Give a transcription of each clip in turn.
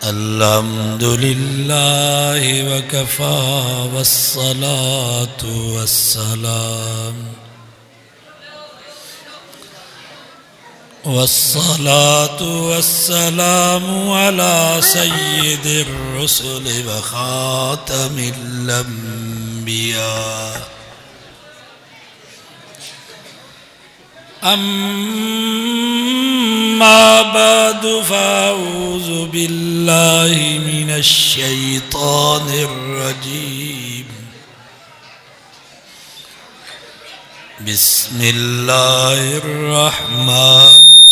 अल्हम्दुलिल्लाह वकफ़ा वस्सलातु वस्सलाम वस्सलातु वस्सलामु अला सय्यिदिर रुसुल व खातमिल अंबिया अम्मा बअदु फ़अऊज़ु बिल्लाहि मिनश शैतानिर रजीम बिस्मिल्लाहिर रहमानिर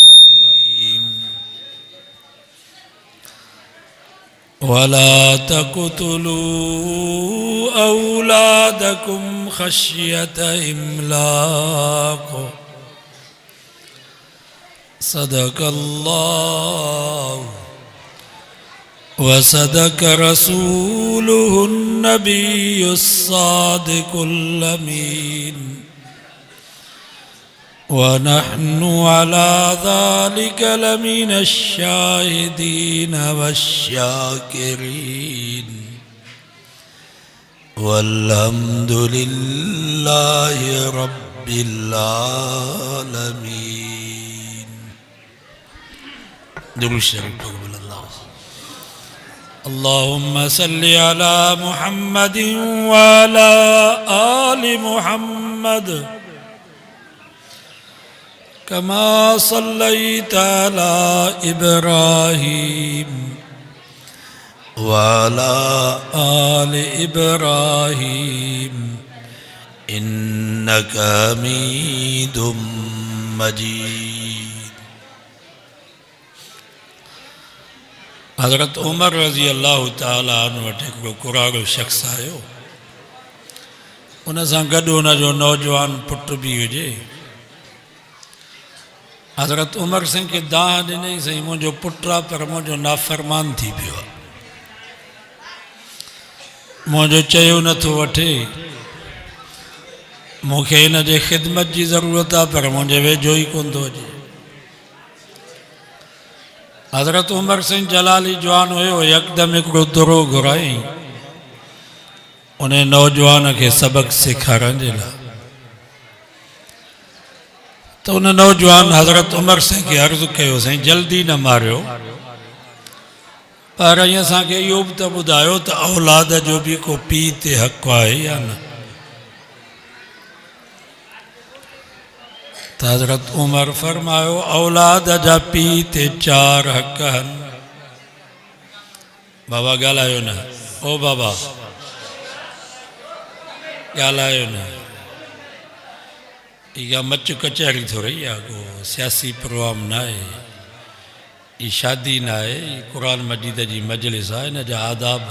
रहीम वला तक़तुलू औलादकुम खश्यत इम्लाक़ सदक़ल्लाहु व सदक़ रसूलुहुन नबियुस सादिक़ुल अमीन व नहनु अला ज़ालिका लमिनश शाहिदीन वश्शाकिरीन वल्हम्दुलिल्लाहि रब्बिल आलमीन। दुरूद शरीफ पढ़ो। अल्लाहुम्मा सल्लि अला मुहम्मदिन व अला आलि मुहम्मद कमा सल्लैता अला इब्राहीम व अला आलि इब्राहीम इन्नका हमीदुम मजीद। हज़रत उमर रज़ी अल्लाह ताला अन्हु वटि हिकिड़ो कुराड़ो शख़्स आयो। उन सां गॾु उन जो नौजवान पुटु बि हुजे। हज़रत उमर सिंह खे दाह ॾिनई, साईं मुंहिंजो पुटु आहे पर मुंहिंजो नाफ़रमान थी पियो आहे, मुंहिंजो चयो नथो वठे, मूंखे हिन जे ख़िदमत जी ज़रूरत आहे पर मुंहिंजे वेझो ई कोन थो अचे। हज़रत उमर सिंह जलाली जवान हुयो, यकदम हिकिड़ो दुरो घुराई उन नौजवान खे सबक़ सेखारण जे लाइ। तो उन नौजवान हज़रत उमर सिंह खे अर्ज़ु कयो, साईं जल्दी न मारियो, पर ईअं असांखे इहो बि त ॿुधायो त औलाद जो बि को पीउ ते हक़ु आहे या न। त हज़रत उमर फरमायो, औलाद जा पीउ ते 4 हक़ आहिनि। बाबा ॻाल्हायो न, ओ बाबा ॻाल्हायो न, इहा मच कचहरी थोरी आहे, को सियासी प्रोग्राम न आहे, ई शादी न आहे, ई क़ुरान मजीद जी मजलिस आहे, इन जा आदाब।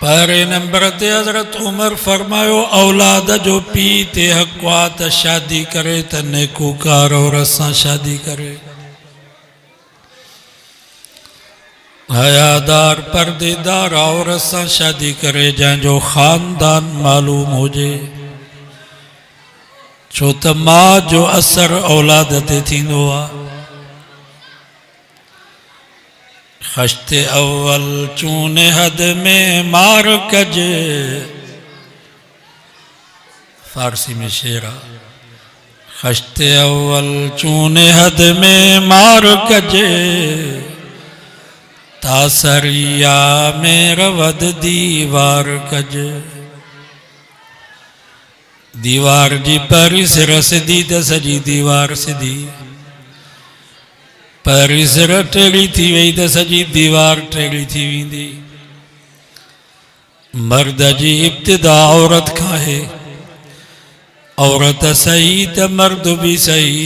पहिरें नंबर ते हज़रत उमर फरमायो, औलाद जो पीउ ते हक़ आहे त शादी करे त नेकूकार औरत सां शादी करे, हयादार पर्देदार औरत सां शादी करे जंहिंजो ख़ानदान मालूम हुजे, छो त मां जो असर औलाद ते थींदो आहे। खश्ते अव्वल चूने हद में मार कजे, फारसी में शेर आहे, खश्ते अव्वल चूने हद में मार कजे, तासरिया में रवद दीवार कजे। दीवार जी परिसर सिधी त सॼी दीवार सिधी, परिसर टेड़ी थी वई त सॼी दीवार टेड़ी थी वेंदी। मर्द जी इब्तिदा औरत खां आहे, औरत सही त मर्द भी सही,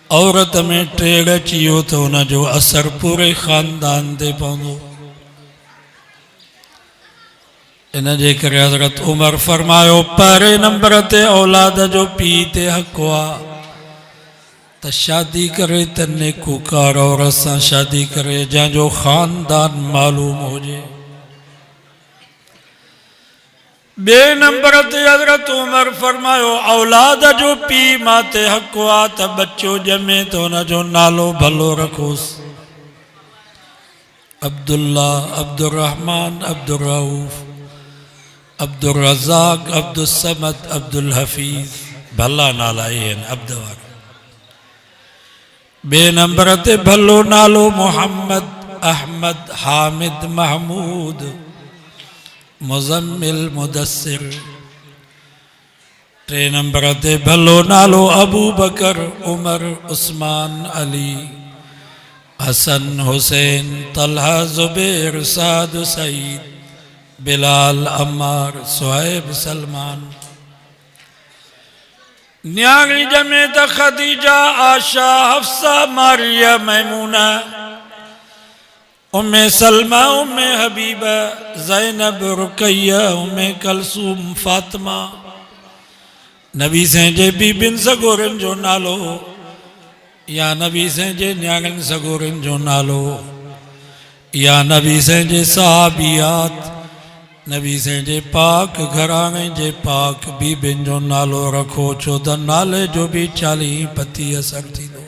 औरत में टेड़ अची वियो त हुन जो असर पूरे ख़ानदान ते पवंदो। इन जे करे हज़रत उमर फरमायो, पहिरें नंबर ते औलाद जो पीउ ते हक़ आहे त शादी करे त नेकूकार औरत सां शादी करे जंहिंजो ख़ानदान मालूम हुजे। बे नंबर ते हजरत उमर फरमायो औलाद जो पी माते हक आ त बच्चो जमे तो न जो नालो भलो रखोस। अब्दुल्ला, अब्दुर्रहमान, अब्दुर्रऊफ, अब्दुल रज़ाक, अब्दुल समद, अब्दुल हफीज भला नाला ये अब्दवार। बे नंबर ते भलो नालो मोहम्मद, अहमद, हामिद, महमूद, मुज़म्मिल, मुदस्सिर। टे नंबर ते भलो नालो अबू बकर, उमर, उस्मान, अली, हसन, हुसैन, तलहा, जुबैर, साद, सईद, बिलाल, अम्मार, सुहैब, सलमान। न्याणी जमे त खदीजा, आशा, हफ्सा, मारिया, मैमूना, उम्मे सलमा, उम्मे हबीबा, ज़ैनब, रुकैया, उम्मे कलसूम, फातिमा। नबी से जे बीबिन सगोरन जो नालो या नबी से जे न्याणन सगोरन जो नालो या नबी से जे सहाबियात, नबी से जे पाक घराने जे पाक बीबिन जो नालो रखो छो त नाले जो भी 40 पति असर थींदो।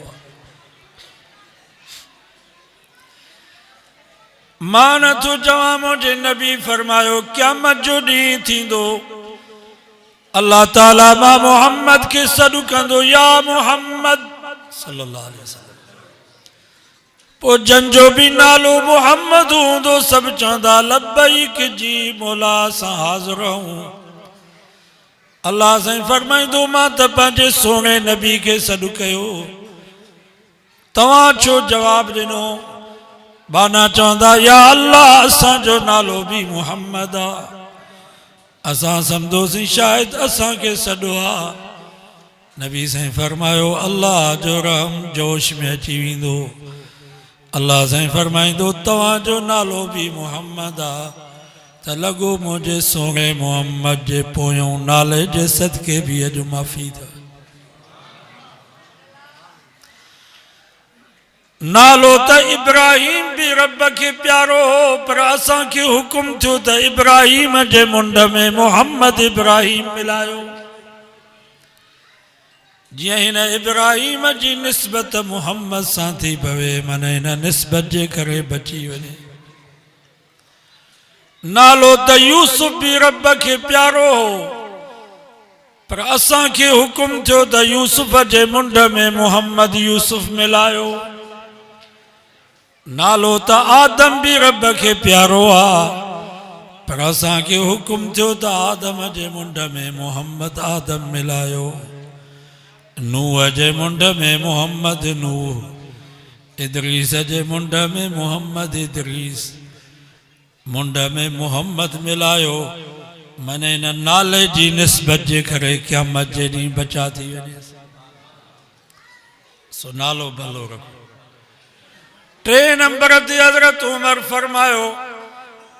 मां नथो चवां मुंहिंजे नबी फरमायो क़यामत जो ॾींहुं थींदो, अल्लाह ताला मां मोहम्मद के सॾु कंदो या मोहम्मद सल्लल्लाहु अलैहि वसल्लम। पोइ जंहिंजो बि नालो मोहम्मद हूंदो सभु चवंदा लब्बैक जी मौला असां हाज़िर आहियूं। अल्लाह साईं फरमाईंदो मां त पंहिंजे सोणे नबी खे सॾु कयो, तव्हां छो जवाब ॾिनो? बाना चवंदा या अल्लाह असांजो नालो बि मोहम्मद आ, असां सम्झोसीं शायदि असांखे सॾु आहे। नबी साईं फरमायो अल्लाह जो रहम जोश में अची वेंदो। अल्लाह साईं फरमाईंदो तव्हांजो नालो बि मोहम्मद आहे त लॻो मुंहिंजे सोणे मोहम्मद जे पोयों नाले जे सदके बि अॼु माफ़ी अथव। नालो त इब्राहिम भी रब के प्यारो हो, पर असांखे हुकुम थियो त इब्राहिम जे मुंड में मोहम्मद इब्राहिम मिलायो। जीअं हिन इब्राहिम जी निस्बत मोहम्मद सां थी पवे, माना हिन निस्बत जे करे बची वञे। नालो त यूसुफ भी रब के प्यारो हो, पर असांखे हुकुम थियो त यूसुफ जे मुंड में मोहम्मद यूसुफ मिलायो। नालो त आदम भी रब के प्यारो आ, पर असांखे हुकुम थियो त आदम जे मुंड में मोहम्मद आदम मिलायो। नूह जे मुंड में मोहम्मद नूह, इदरीस जे मुंड में मोहम्मद इदरीस, मुंड में मोहम्मद मिलायो। मने इन नाले जी निस्बत जे करे क़यामत जे ॾींहुं बचा थी वञे। सो नालो भलो रखो। टे नंबर ते हजरत उमर फरमायो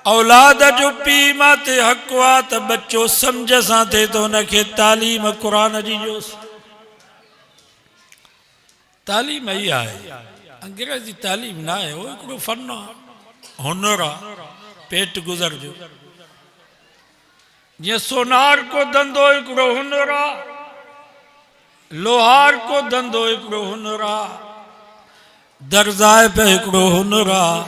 औलाद जो पी माते हक आ त बच्चो समझ सां थे तो उनखे तालीम कुरान जी ॾियोसि। तालीम इहा आहे, अंग्रेजी तालीम न आहे, उहो हिकिड़ो फन आहे, हुनर आहे, पेट गुज़र जो। जीअं सोनार को धंधो हिकिड़ो हुनर आहे, लोहार को धंधो हिकिड़ो हुनर आहे, दर्जाए पे हिकिड़ो हुनर आहे,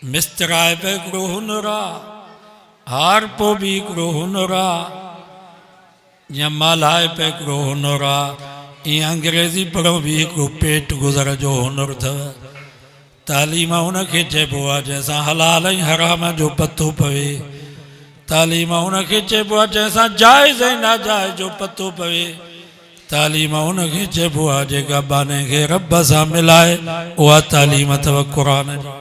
मिस्त्राए पे हिकिड़ो हुनर आहे, हारपो बि हिकिड़ो हुनर आहे, या मालाए पे हिकिड़ो हुनर आहे। ईअं अंग्रेजी पढ़ो बि हिकिड़ो पेट गुज़र जो हुनर अथव। तालीम हुनखे चइबो आहे जंहिंसां हलाल ऐं हराम जो पतो पवे। तालीम हुनखे चइबो आहे जंहिंसां जाइज़ ऐं नाजाइज़ जो पतो पवे। तालीम हुनखे चइबो आहे जेका बाने खे रब सां मिलाए, उहा तालीम अथव क़ुरान जी।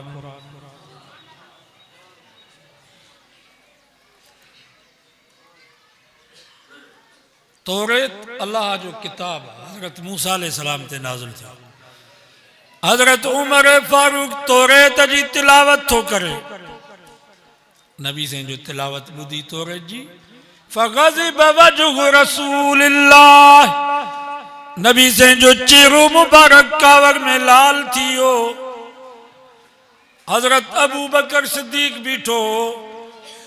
तौरेत अल्लाह जो किताब हज़रत मूसा अलैहिस्सलाम ते नाज़िल थियो। हज़रत उमर फारूक तौरेत जी तिलावत थो करे, नबी साईं जो तिलावत ॿुधी तौरेत जी। फ़ग़ज़िब वजहु रसूलिल्लाह, नबी साईं जो चेहरो मुबारक कावर में लाल थियो। हज़रत अबू बकर सिद्दीक बीठो,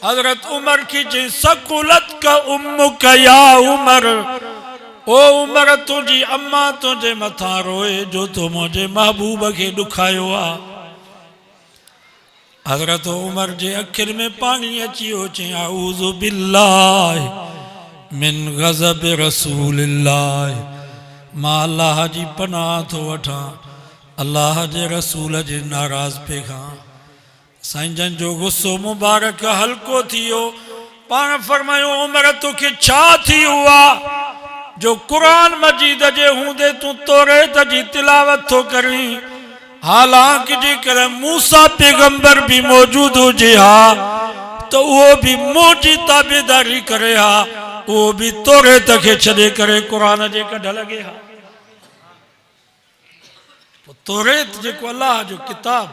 हजरत उमर की जी सकुलत का उम्मुक या उमर, ओ उमर तुझी अम्मा तुझे मथा रोए जो तो मुझे महबूब के दुखायो आ। हजरत उमर जे अखिर में पानी अची वियो, चई आऊज़ु बिल्लाहि मिन गज़ब रसूलिल्लाह, मां अल्लाह जी पनाह थो वठां अल्लाह जे रसूल जे नाराज़ पे खां। साईं जन जो गुस्सो मुबारक हल्को थियो, पाण फरमायो उमर तोखे छा थी हुआ जो कुरान मजीद जे हूंदे तू तौरात जी तिलावत थो करी। हालांकि जेकर मूसा पैगंबर भी मौजूद हुजे हा तो वो भी मुंहिंजी ताबेदारी करे हा, वो भी तौरात खे छॾे करे कुरान जे कढ लॻे हा। तौरात जेको अल्लाह जो किताब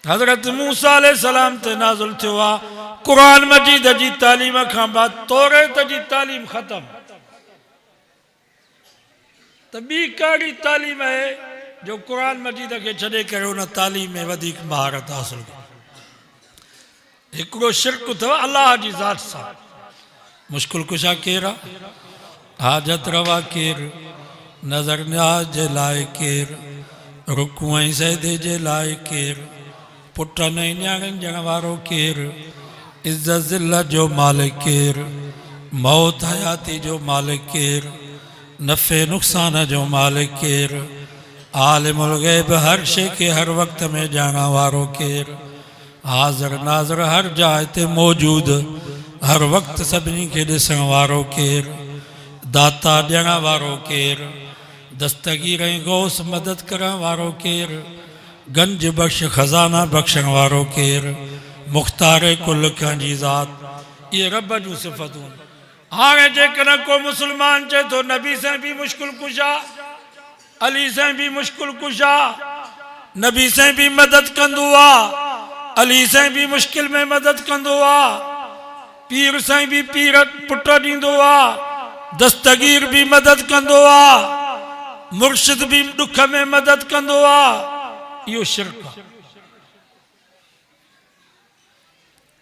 हजरत मूसा अलैहिस्सलाम ते नाज़िल थियो आ, कुरान मजीद जी तालीम खां बाद तौरात जी तालीम खत्म। त ॿी कहिड़ी तालीम है जो कुरान मजीद के छॾे करे उन तालीम में वधीक महारत हासिल करे। हिकिड़ो शिरक अथव अल्लाह जी ज़ात सां। मुश्किल कुशा केरु आहे, हाजत रवा केरु, नज़र न्याज़ जे लाइ केरु, रुकू ऐं सजदे जे लाइ केरु, पुटनि ऐं न्याणियुनि ॾियण वारो केरु, इज़्ज़त ज़िल्लत जो मालिक केरु, मौत हयाती जो मालिक केरु, नफ़े नुक़सान जो मालिक केरु, आलिमुल ग़ैब हर शइ के हर वक्त में ॼाणण वारो केरु, हाज़िर नाज़िर हर जाइ ते मौजूद हर वक्त सभिनी खे ॾिसण वारो केरु, दाता ॾियण वारो केरु, दस्तगीर ऐं गौस मदद करण वारो केरु, गंज बख़्श खज़ाना बख़्शण वारो केरु, मुख़्तार कुल जी ज़ात। ये रब जूं सिफ़तूं। हाणे जेकॾहिं को मुस्लमान चए थो नबी साईं भी मुश्किल कुशा, अली साईं भी मुश्किल कुशा, नबी साईं भी मदद कंदो आ, अली साईं भी मुश्किल में मदद कंदो आ, पीर साईं भी पीर पुट ॾींदो आ, दस्तगीर भी मदद कंदो आ, मुर्शिद भी दुख में मदद कंदो आ, इहो शिरक आहे।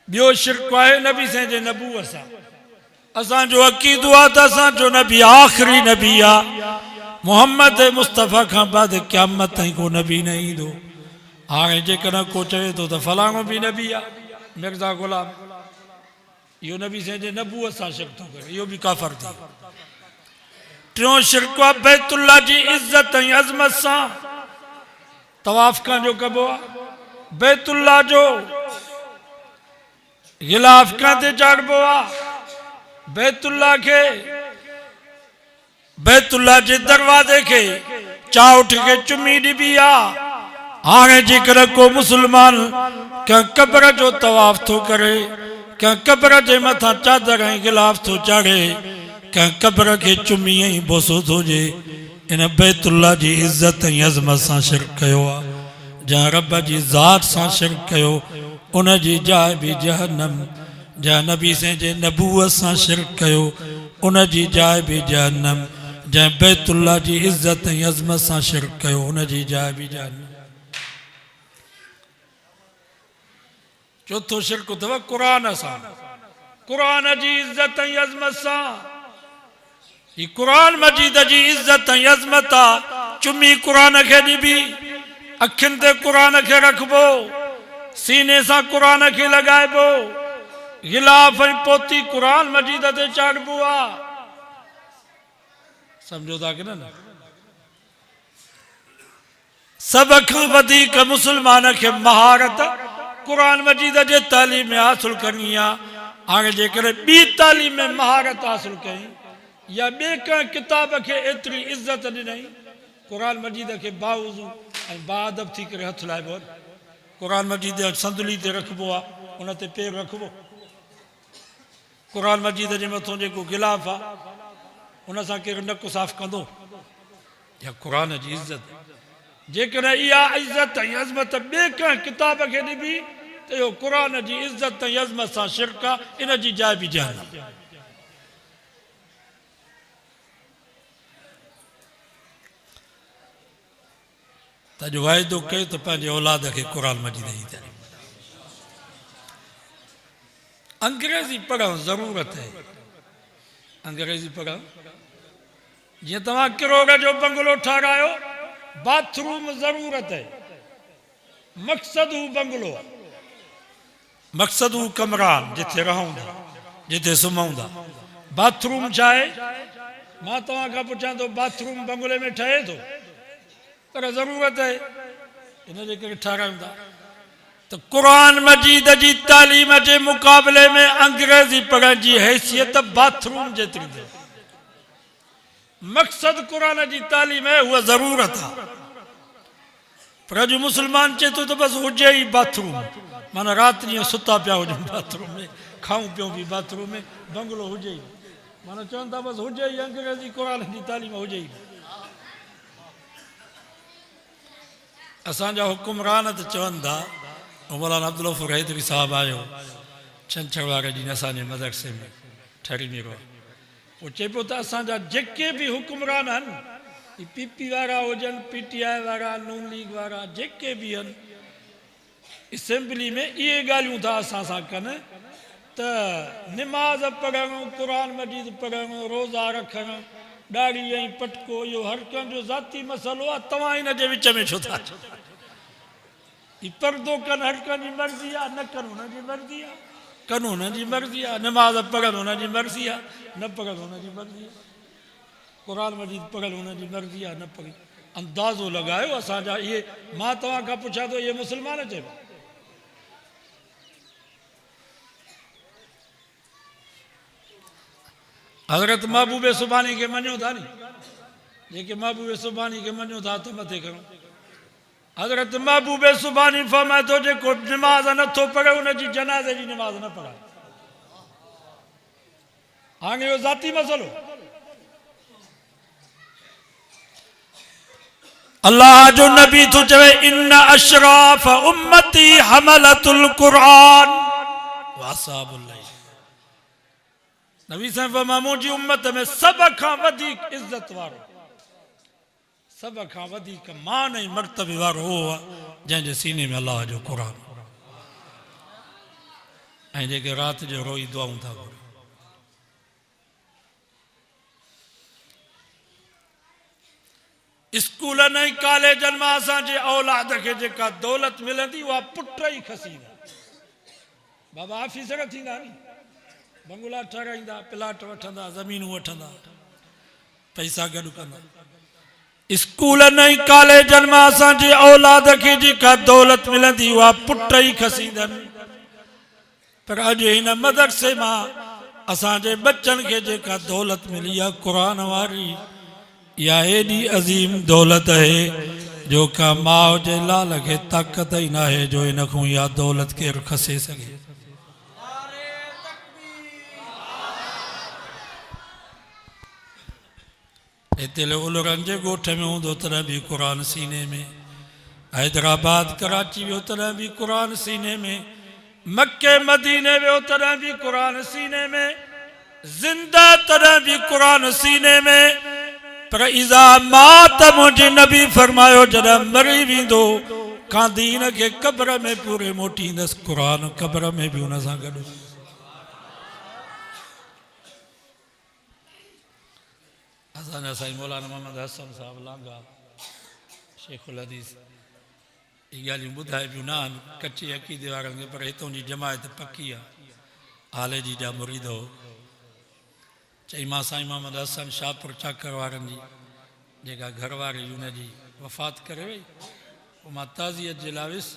ॿियो शिरक आहे नबी साईं जे नबूअत सां। असांजो अक़ीदो आहे त असांजो नबी आख़िरी नबी आहे, मोहम्मद मुस्तफ़ा खां बाद क़यामत ताईं को नबी न ईंदो। हाणे जेकॾहिं को चवे थो त फलाणो भी नबी आहे, मिर्ज़ा गुलाम, इहो नबी साईं जे नबूअत सां शिरक थो करे, इहो भी काफ़िर थी। टियों शिरक आहे बैतुल्लाह जी इज़्ज़त ऐं अज़मत सां तवाफ़ खां जो कबो आहे, बैतुल्लाह जो गिलाफ खां ते चाढ़बो आहे, बैतुल्लाह के बैतुल्लाह जे दरवाजे के चाउठ के चुमी ॾिबी आहे। हाणे जेकर को मुसलमान कंहिं क़ब्र जो तवाफ़ थो करे, कंहिं क़ब्र जे मथां चादर ऐं गिलाफ थो चाढ़े, कंहिं क़ब्र के चुमी ऐं बोसो थो ॾे, इन बैतुल्लाह जी इज़्ज़त ऐं अज़मत सां शिरक कयो आहे। जंहिं रब जी ज़ात सां शिरक कयो उन जी जाइ भी जहन्नम, जंहिं नबी साईं जे नबूअत सां शिरक कयो उन जी जाइ भी जहन्नम, जंहिं बैतुल्लाह जी इज़्ज़त ऐं अज़मत सां शिरक कयो उन जी जाइ भी जहन्नम। चौथो शिरक अथव क़ुरान सां, क़ुरान जी इज़्ज़त ऐं अज़मत सां। ही क़ुरान मजीद जी इज़्ज़त ऐं अज़मत आहे। चुमी क़ुरान खे ॾिबी, अखियुनि ते क़ुरान खे रखबो, सीने सां क़ुरान खे लॻाइबो, गिलाफ ऐं पोती क़ुरान मजीद ते चाढ़बो आहे। समझो था कि न? सब खां वधीक मुसलमान खे महारत क़ुरान मजीद जे तालीम में हासिल करनी आहे। हाणे जेकर ॿी तालीम में महारत हासिल कई या ॿिए कंहिं किताब खे एतिरी इज़त ॾिनई, क़ुरान मजीद खे बावज़ू ऐं बाअदब थी करे हथ लाइबो आहे। क़ुरान मजीद संदली ते रखबो आहे, उन ते पेर रखबो। क़ुरान मजीद जे मथां जेको गिलाफ आहे उन सां केरु नक साफ़ कंदो, या क़ुरान जी इज़त। जेकॾहिं इहा इज़त ऐं अज़मत ॿिए कंहिं किताब खे ॾिबी त इहो क़ुरान जी इज़त ऐं अज़मत सां शिरक आहे, इन जी जाइ बि जहन्नम। त अॼु वाइदो कयो त पंहिंजे औलाद खे क़ुरान मजीद जी तालीम। अंग्रेजी पढ़ण ज़रूरत है। अंग्रेजी पढ़ण जीअं तव्हां किरोड़ जो बंगलो ठारायो, बाथरूम ज़रूरत है। मक़सद हू बंगलो, मक़सद हू कमरा जिथे रहूं था, जिथे सुम्हूं था। बाथरूम छा आहे? मां तव्हां खां पुछां थो, बाथरूम बंगले में ठहे थो? पर ज़रूरत है, इन जे करे ठारायूं था। तो कुरान मजीद जी तालीम जे मुक़ाबले में अंग्रेजी पढ़ण जी हैसियत बाथरूम जेतिरी है। मक़सद कुरान जी तालीम है, उहा ज़रूरत आहे। पर अॼु मुस्लमान चए थो त बसि हुजे ई बाथरूम, माना राति ॾींहं सुता पिया हुजनि बाथरूम में, खाऊं पियूं बि बाथरूम में, बंगलो हुजे ई, माना चवनि था बसि हुजे ई अंग्रेजी कुरान जी तालीम हुजे ई। असांजा हुकुमरान त चवनि था, मौलाना अब्दुल गफूर हैदरी साहब आयो छंछरवार ॾींहुं असांजे मदरसे में ठरी मेरो, वो चए पियो त असांजा जेके बि हुकुमरान आहिनि, पीपी वारा हुजनि, पीटीआई वारा, नून लीग वारा, जेके बि आहिनि, असेंबली में इहे ॻाल्हियूं था असां सां कनि त निमाज़ पढ़णु, क़ुरान मजीद पढ़णु, रोज़ा रखणु, ॾाढ़ी ऐं पटको, इहो हर कंहिंजो ज़ाती मसइलो आहे। तव्हां हिन जे विच में छो था अचो? ही पर्दो कनि हर कंहिंजी मर्ज़ी आहे, न कनि हुनजी मर्ज़ी आहे, कनि हुनजी मर्ज़ी आहे। निमाज़ पढ़नि हुनजी मर्ज़ी आहे, न पढ़नि हुनजी मर्ज़ी आहे। क़ुरान मजीद पढ़नि हुनजी मर्ज़ी आहे, न पढ़ी। अंदाज़ो लॻायो असांजा इहे, मां तव्हां खां पुछां थो, इहे मुस्लमान चइबा? हज़रत महबूब सुभानी खे मञो था नी? जेके महबूब सुभानी खे मञो था हथ मथे करो। हज़रत महबूब सुभानी फरमाए थो, जेको निमाज़ नथो पढ़े हुनजी जनाज़े जी निमाज़ न पढ़ाए। हाणे इहो ज़ाती मसइलो। अल्लाह जो नबी तो चवे, इन अशराफ उम्मती हमलतुल कुरान वासाबुल लैल। नबी साहब फरमाया, मुंहिंजी उम्मत में सब खां वधीक इज़त वारो, सब खां वधीक मान ऐं मर्तबे वारो हो जंहिंजे सीने में अल्लाह जो क़ुरान, ऐं जेके राति जो रोई दुआऊं था घुरनि। स्कूलनि ऐं कॉलेजनि मां असांजे औलाद खे जेका दौलत मिलंदी, उहा पुट ई खसींदा। बाबा ऑफिसर थींदा नी, बंगला ठाराईंदा, प्लाट वठंदा, ज़मीनूं वठंदा, पैसा गॾु कंदा। स्कूलनि ऐं कॉलेजनि मां असांजे औलाद खे जेका दौलत मिलंदी, उहा पुट ई खसींदनि। पर अॼु हिन मदरसे मां असांजे बच्चनि खे जेका दौलत मिली आहे क़ुरान वारी, इहा एॾी अज़ीम दौलत आहे जो का माउ जे लाल खे ताक़त ई न आहे जो इन खां इहा दौलत केरु खसे सघे। हिते उलरनि जे ॻोठ में हूंदो तॾहिं बि क़ुरान सीने में, हैदराबाद कराची वियो तॾहिं बि क़ुरान सीने में, मके मदीने वियो तॾहिं बि क़ुरान सीने में, ज़िंदा तॾहिं बि क़ुरान सीने में। पर इज़ा मात, मुंहिंजे नबी फरमायो, जॾहिं मरी वेंदो कांदी हिन खे क़ब्र में पूरे मोटींदसि, क़ुरान क़ब्र में बि हुन सां गॾु। असांजा साईं मौलाना मोहम्मद हसन साहब लांघा शेखुल हदीस इहे ॻाल्हियूं ॿुधाए पियूं न आहिनि कची अक़ीदे वारनि खे, पर हितां जी जमायत पकी आहे। हाले जी जा मुरीद हो, चई मां साईं मोहम्मद हसन शाहपुर चाकर वारनि जी जेका घरवारी हुन जी वफ़ात करे वई, पोइ मां ताज़ियत जे लाइ वियुसि।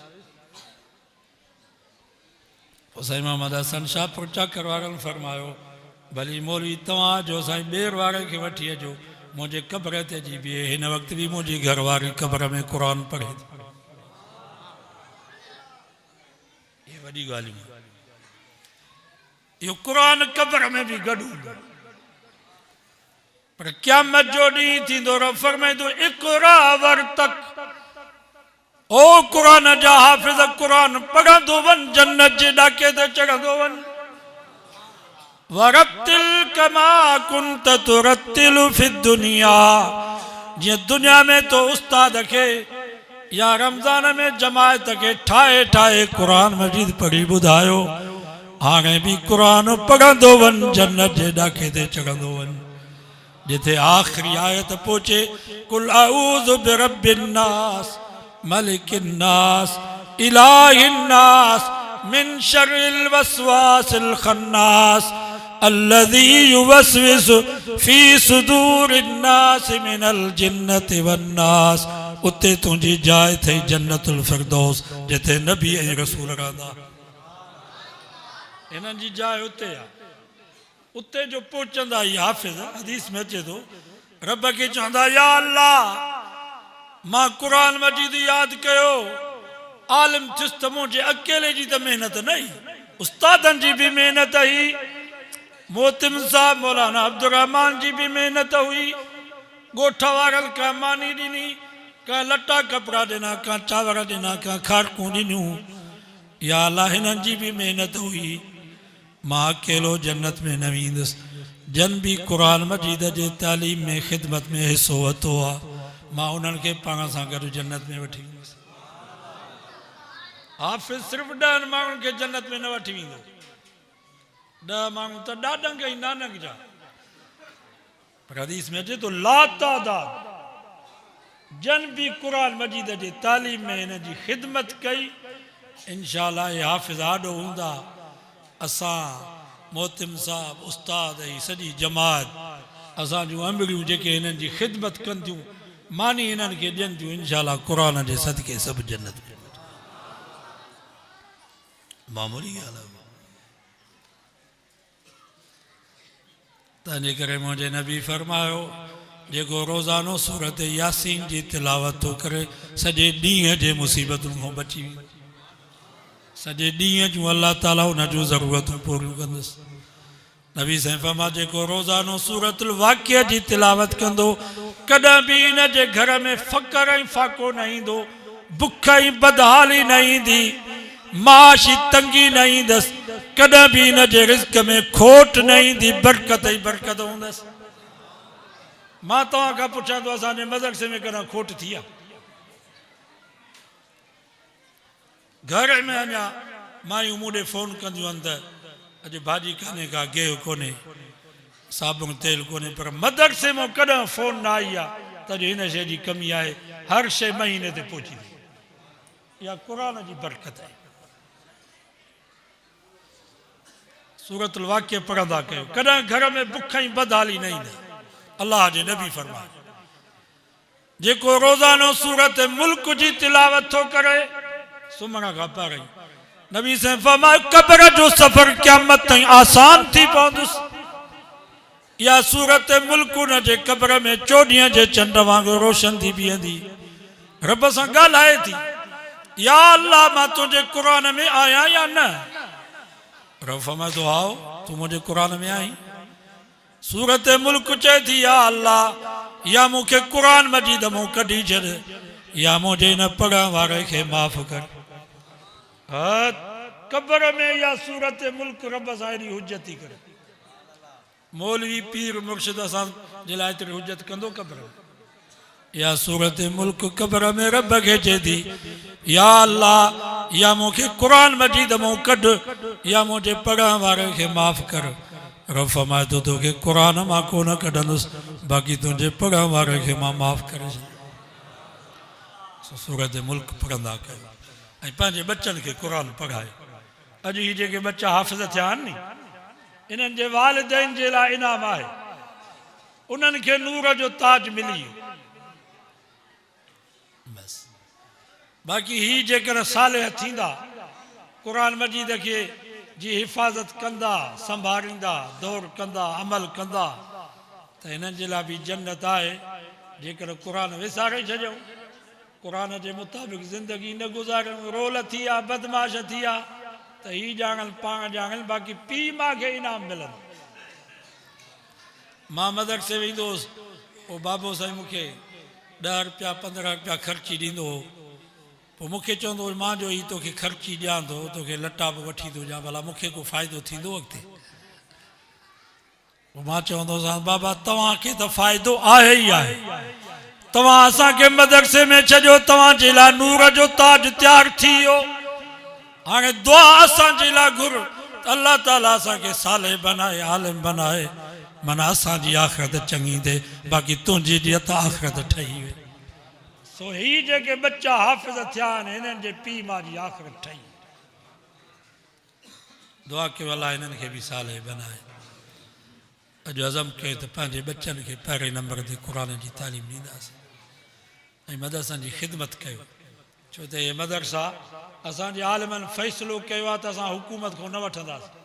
पोइ साईं मोहम्मद हसन शाहपुर चाकर वारनि फरमायो, भली मौलवी तव्हांजो साईं ॿेर वारे खे वठी अचो, मुंहिंजे क़ब्र ते अची बीहे, हिन वक़्तु बि मुंहिंजी घरवारी क़ब्र में क़ुरान पढ़े थी। इहे वॾी ॻाल्हियूं, इहो क़ुरान क़ब्र में बि गॾु हूंदो। पर क़यामत जो ॾींहुं थींदो, रब फरमाईंदो, इक़रा वर्तक, ओ क़ुरान जा हाफ़िज़, क़ुरान पढ़ंदो वञ, जन्नत जे ॾाके ते चढ़ंदो वञ। वरत्तिल कमा कुंत तुरत्तिलु फि दुनिया, जीअं दुनिया में तो उस्ताद खे या रमज़ान में जमायत खे ठाहे ठाहे क़ुरान मजीद पढ़ी ॿुधायो, हाणे भी कुरान पढ़ंदो वन जन्नत जे ॾाखे ते चढ़ंदो वन जिथे आखिरी आयत पहुचे कुल अऊज़ु बिरब्बिन नास मलिकिन नास इलाहिन नास मिन शर्रिल वसवासिल खन्नास अल्लज़ी युवस्विसु फी सुदूरिन नास मिनल जिन्नति वन नास। उते तुंहिंजी जाइ थई जन्नतुल फिरदौस जिथे नबी ऐं रसूल रहंदा। इन्हनि जी जाइ उते आहे। उते जो पहुचंदा ई हाफ़िज़ हदीस में अचे थो रब खे चवंदा या अल्लाह मां क़ुरान मजीद यादि कयो आलिम थियुसि त मुंहिंजे अकेले जी त महिनत न हुई उस्तादनि जी बि महिनत हुई मोहतिम साहब मौलाना अब्दुर्रहमान जी बि महिनत हुई ॻोठ वारनि का मानी ॾिनी का लटा कपिड़ा ॾिना का चांवर ॾिना का खारकूं ॾिनियूं या अल्लाह हिननि जी बि महिनत हुई मां अकेलो जन्नत में न वेंदुसि जन भी क़ुरान मजीद जे तालीम में ख़िदमत में हिसो वरितो आहे मां उन्हनि खे पाण सां गॾु जन्नत में वठी वेंदुसि। हाफ़िज़ सिर्फ़ु 10 माण्हुनि खे जन्नत में न वठी वेंदो 10 माण्हू त ॾाॾनि ई नानक जा पर हदीस में अचे थो ला तादाद जन भी क़ुरान मजीद जे तालीम में हिन जी ख़िदमत कई इंशाअल्लाह ये हाफ़िज़ आॾो हूंदा असां मोहतिम साहब उस्ताद ऐं सॼी जमात असां जूं अंबड़ियूं जेके हिननि जी ख़िदमत कंदियूं मानी हिननि खे ॾियनि थियूं इंशाअल्लाह क़ुरान जे सदके सभु जन्नत में मामूली ॻाल्हि आहे। तंहिंजे करे मुंहिंजे नबी फरमायो जेको रोज़ानो सूरत यासीन जी तिलावत थो करे सॼे ॾींहं जे मुसीबतुनि खां बची वेंदो सॼे ॾींहं जूं अल्लाह ताला हुन जूं ज़रूरतूं पूरियूं कंदुसि। नबी साईं फरमा जेको रोज़ानो सूरतुल वाक़िया जी तिलावत कंदो कॾहिं बि हिन जे घर में फ़क़्र ऐं फ़ाक़ो न ईंदो बुख ऐं बदहाली न ईंदी माशी तंगी न ईंदसि कॾहिं बि हिन जे रिज़्क़ में खोट न ईंदी बरकत ई बरकत हूंदसि। मां तव्हां खां पुछां थो असांजे मदरसे में कॾहिं खोट थी आहे घर में अञा मायूं मूंॾे फ़ोन कंदियूं आहिनि त अॼु भाॼी कान्हे का गेहू कोन्हे साबुण तेल कोन्हे पर मदरसे मां कॾहिं फ़ोन न आई आहे त अॼु हिन शइ जी कमी आहे हर शइ महीने ते पहुची वई इहा क़ुरान जी बरकत आहे। सूरतुल वाक़िया पढ़ंदा कयो कॾहिं घर में बुख ऐं बदहाली न ईंदी अल्लाह जे नबी फरमाए जेको रोज़ानो सूरत मुल्क जी तिलावत थो करे सुम्हण खां पहिरीं नबी साईं फरमायो क़ब्र जो सफ़र क़यामत ताईं आसान थी पवंदुसि। इहा सूरत मुल्क उन जे क़ब्र में चोॾींहं जे चंड वांगुरु रोशन थी बीहंदी रब सां ॻाल्हाए थी या अल्लाह मां तुंहिंजे क़ुरान में आहियां या न रब फरमाए थो आओ तूं मुंहिंजे क़ुरान में आई सूरत मुल्क चए थी या अल्लाह या मूंखे क़ुरान मजीद मूं कढी छॾ या मुंहिंजे हिन पढ़ण वारे खे माफ़ कर। क़ब्र में या सूरत मुल्क रब सां एॾी हुजत थी करे मौलवी पीर मुर्शिद असां जे लाइ एतिरी हुजत कंदो क़ब्र या सूरत मुल्क क़ब्र में रब खे चए थी या अल्लाह या मूंखे क़ुरान मजीद मूं कढ या मुंहिंजे पढ़ण वारे खे माफ़ कर रब फरमाए थो तोखे क़ुरान मां कोन कढंदुसि बाक़ी तुंहिंजे पढ़ण वारे खे मां माफ़ करे छॾ। सूरत मुल्क पढ़ंदा कयो ऐं पंहिंजे बच्चनि खे क़ुरान पढ़ायो। अॼु ही जेके बच्चा हाफ़िज़ थिया आहिनि नी इन्हनि जे वालिदैन जे लाइ इनाम आहे उन्हनि खे नूर जो ताज मिली वियो बसि बाक़ी ही जेकर सालिह थींदा क़ुरान मजीद खे जी हिफ़ाज़त कंदा संभालींदा दौर कंदा अमल कंदा त हिननि जे लाइ बि जन्नत आहे। जेकर क़ुरान विसारे छॾियऊं क़ुरान जे मुताबिक़ ज़िंदगी न गुज़ारियूं रोल थी आहे बदमाश थी आहे त ही ॼाणनि पाण ॼाणनि बाक़ी पीउ माउ खे इनाम मिलंदो। मां मदरसे वेंदो हुउसि पोइ बाबो साईं मूंखे 10 रुपया 15 रुपया ख़र्ची ॾींदो हो पोइ मूंखे चवंदो हुओ मां जो ही तोखे ख़र्ची ॾियां थो तोखे लटा बि वठी थो ॾियां भला मूंखे को फ़ाइदो थींदो अॻिते पोइ मां चवंदो हुउसि बाबा तव्हांखे त फ़ाइदो आहे ई आहे तव्हां असांखे मदरसे में छॾियो तव्हांजे लाइ नूर जो ताज तयारु थी वियो हाणे दुआ असांजे लाइ घुर त अल्लाह ताला असांखे साले बनाए आलिम बनाए माना असांजी आख़िरत चङी थिए बाक़ी तुंहिंजी ॾिए त आख़िरत ठही वे सो ही जेके बच्चा हाफ़िज़ थिया आहिनि हिननि जे पीउ मां जी आख़िरत ठही दुआ कयो अलाह हिननि खे बि साले बनाए अॼु अज़म कयो त पंहिंजे बच्चनि खे पहिरें नंबर ते क़ुर जी तालीम ॾींदासीं ऐं मदरसनि जी ख़िदमत कयो छो त इहे मदरसा असांजे आलिमनि फ़ैसिलो कयो आहे त असां हुकूमत खां न वठंदासीं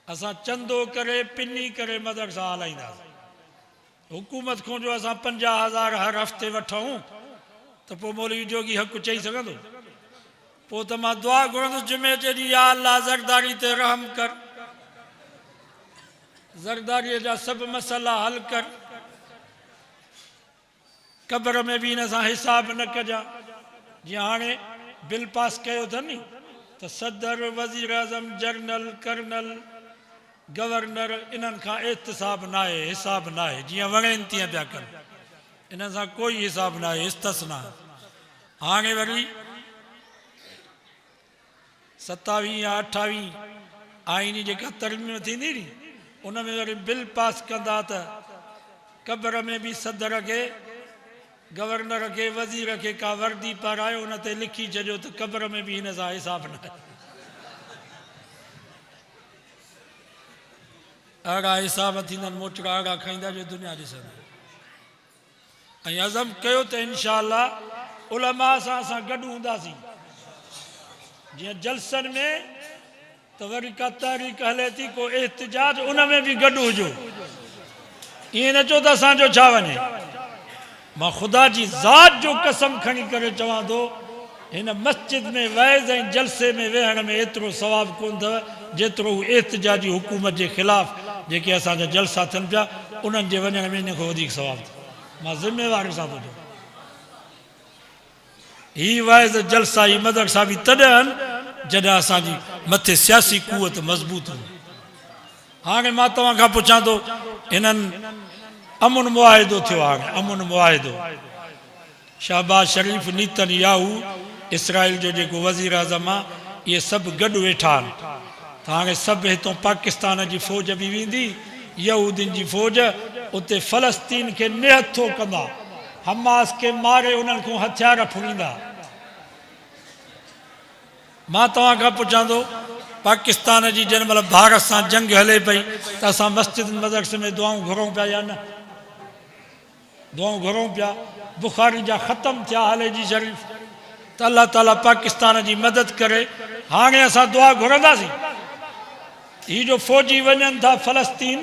असां चंदो करे पिनी करे मदरसा हलाईंदासीं हुकूमत खां जो असां 50,000 हर हफ़्ते वठूं त पोइ मौलवी जोगी हक़ चई सघंदो पोइ त मां दुआ घुरंदुसि जुमे जे ॾींहुं या अल्लाह ज़रदारी ते रहम कर ज़रदारीअ जा सभु मसइला हल कर क़ब्र में बि हिन सां हिसाब न कजां जीअं हाणे बिल पास कयो अथनि त सदर वज़ीर आज़म जनरल कर्नल गवर्नर इन्हनि खां एहतिसाब न आहे हिसाब न आहे जीअं वणेनि तीअं पिया कनि इन्हनि सां कोई हिसाब न आहे इस्तिस्ना हाणे वरी 27 या 28 आईनी जेका तरमीम थींदी नी उन में वरी बिल पास कंदा त क़ब्र में बि सदर खे गवर्नर खे वज़ीर खे का वर्दी पारायो उन ते लिखी छॾियो त क़ब्र में बि हिन सां हिसाब न आहे अहिड़ा हिसाब थींदनि मोचड़ा अहिड़ा खाईंदा जो दुनिया ॾिसंदा ऐं अज़म कयो त इनशा अल्लाह उलमा सां असां गॾु हूंदासीं जीअं जलसनि में त वरी का तारीख़ हले थी को एहतिजाज उन में बि गॾु हुजो ईअं न चओ त असांजो छा वञे मां ख़ुदा जी ज़ात जो कसम खणी करे चवां थो हिन मस्जिद में वैज़ ऐं जलसे में वेहण में एतिरो सवाबु कोन अथव जेतिरो एहतिजाजी हुकूमत जे ख़िलाफ़ जेके असांजा जलसा थियनि पिया उन्हनि जे वञण में इन खां वधीक सवाबु अथव मां ज़िम्मेवारी सां थो चवां ही वैज़ जलसा ही मदरसा बि तॾहिं आहिनि जॾहिं असांजी मथे सियासी कुवत मज़बूत हूंदी हाणे मां तव्हां खां पुछां थो हिननि अमुन मुआहिदो थियो हाणे अमुन मुआहिदो शहबाज शरीफ़ नीतन याहू इसराइल जो जेको वज़ीर आज़म आहे इहे सभु गॾु वेठा आहिनि त हाणे सभु हितां पाकिस्तान जी फ़ौज बि वेंदी यहूदियुनि जी फ़ौज उते फ़लस्तीन खे निहथो कंदा हमास खे मारे उन्हनि खां हथियार फुड़ींदा मां तव्हां खां पुछां थो पाकिस्तान जी जंहिं महिल भारत सां जंग हले पई त असां मस्जिद मदरसे में दुआऊं घुरूं पिया या न दुआऊं घुरूं पिया बुखारी जा ख़तम थिया हले जी शरीफ़ त अल्लाह ताला पाकिस्तान जी मदद करे हाणे असां दुआ घुरंदासीं ही जो फ़ौजी वञनि था फ़लस्तीन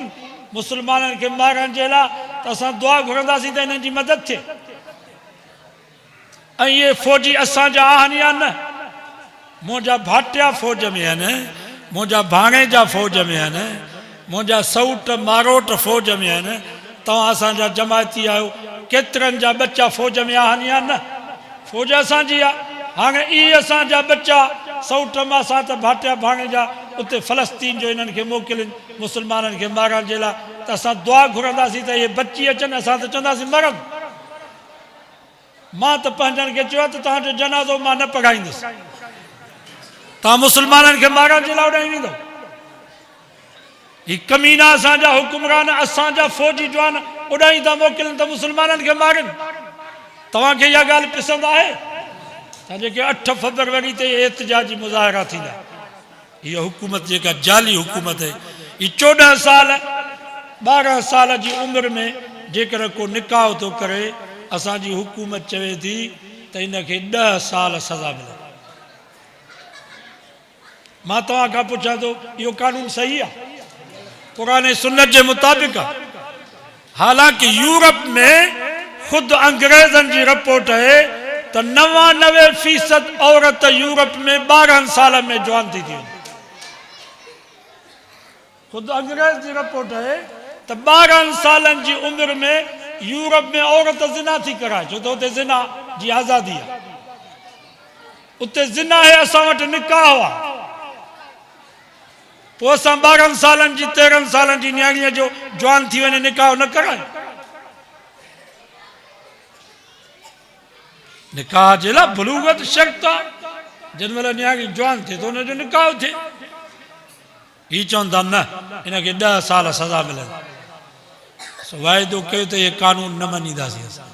मुस्लमाननि खे मारण जे लाइ त असां दुआ घुरंदासीं त हिननि जी मदद थिए ऐं इहे फ़ौजी असांजा आहिनि या न मुंहिंजा भाटिया फ़ौज में आहिनि मुंहिंजा भाणेजा फ़ौज में आहिनि मुंहिंजा सौट मारोट फ़ौज में आहिनि तव्हां असांजा जमायती आहियो केतिरनि जा बच्चा फ़ौज में आहिनि या न फ़ौज असांजी आहे हाणे इहे असांजा बच्चा सौट मां असां त भाटिया भाणेजा उते फ़लस्तीन जो हिननि खे मोकिलिनि मुस्लमाननि खे मारण जे लाइ त असां दुआ घुरंदासीं त इहे बची अचनि असां त चवंदासीं मरनि मां त पंहिंजनि खे चयो त तव्हांजो जनाज़ो मां न पढ़ाईंदुसि तव्हां मुस्लमाननि खे मारण जे लाइ उॾाई वेंदो ही कमीना असांजा हुकुमरान असांजा फ़ौजी जवान उॾाई था मोकिलनि त मुस्लमाननि खे मारनि तव्हांखे इहा ॻाल्हि पसंदि आहे त जेके 8 फरवरी ते एहतिजाजी मुज़ाहिरा थींदा हीअ हुकूमत जेका जाली हुकूमत आहे ही 14 साल 12 साल जी उमिरि में जेकर को निकाह थो करे असांजी हुकूमत चवे थी त हिनखे 10 साल सज़ा मिले मां तव्हां खां पुछां थो इहो कानून सही आहे क़ुरान सुन्नत जे मुताबिक़ आहे हालांकि यूरोप में ख़ुदि अंग्रेज़नि जी रिपोर्ट आहे त 99% औरत यूरोप में 12 साल में जवान थी वञे ख़ुदि अंग्रेज़ जी रिपोर्ट आहे त 12 सालनि जी उमिरि में यूरोप में औरत ज़िना थी कराए छो त उते ज़िना जी आज़ादी आहे उते ज़िना आहे असां वटि निकाह आहे पोइ असां 12 सालनि जी 13 सालनि जी न्याणीअ जो जवान थी वञे निकाह न करायूं निकाह जे लाइ बुलूगत शर्त आहे जंहिं महिल न्याणी जवान थिए त हुनजो निकाह थिए ही चवंदा न इनखे 10 साल सज़ा मिलंदी। वाइदो कयो त ये कानून न मञींदासीं असां,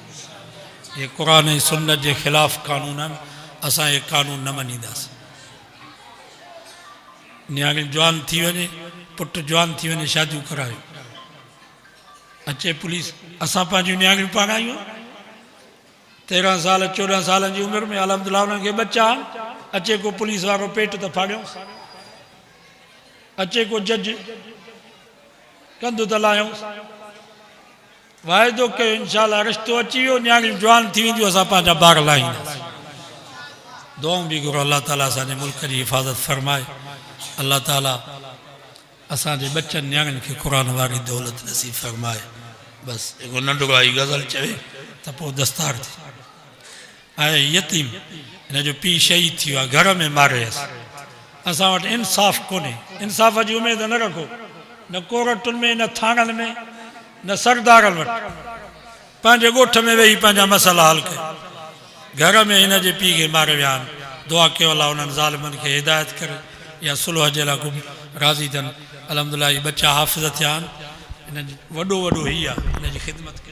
ये क़ुरान ऐं सुन्नत जे ख़िलाफ़ कानून आहिनि, असां ये कानून न मञींदासीं। नियाणी जवान थी वञे, पुट जवान थी वञे, शादियूं करायो, अचे पुलिस, असां पंहिंजूं नियाणियूं पाण आहियूं 13 साल 14 साल जी उमिरि में अलहमदुलिल्लाह उन्हनि खे बच्चा आहिनि, अचे को पुलिस वारो पेट त फाड़ियूं, अचे को जज कंधु त लाहियूं। वाइदो कयो इंशाअल्लाह रिश्तो अची वियो, नियाणियूं जवान थी वेंदियूं, असां पंहिंजा ॿार लाहींदासीं। दुआऊं बि घुरो अल्लाह ताला असांजे मुल्क जी हिफ़ाज़त फरमाए, अल्लाह ताला असांजे बच्चनि नियाणियुनि खे क़ुरान वारी दौलत नसीब फरमाए। बसि हिकु नंढो आई गज़ल चवे त पोइ दस्तार थी आहे। यतीम हिन जो पीउ शहीद थी वियो आहे, घर में मारियसि, असां वटि इंसाफ़ कोन्हे, इंसाफ़ जी उमेद न रखो, न कोर्टुनि में, न थाणनि में, न सरदारनि वटि, पंहिंजे ॻोठ में वेही पंहिंजा मसइला हल कयो। घर में हिन जे पीउ खे मारे विया आहिनि, दुआ कयो अलाह उन्हनि ज़ालिमनि खे हिदायत करे या सुलह जे लाइ राज़ी थियनि। अलहमदुलिल्लाह बच्चा हाफ़िज़ थिया आहिनि, हिन वॾो वॾो हीउ आहे, हिन जी ख़िदमत कई।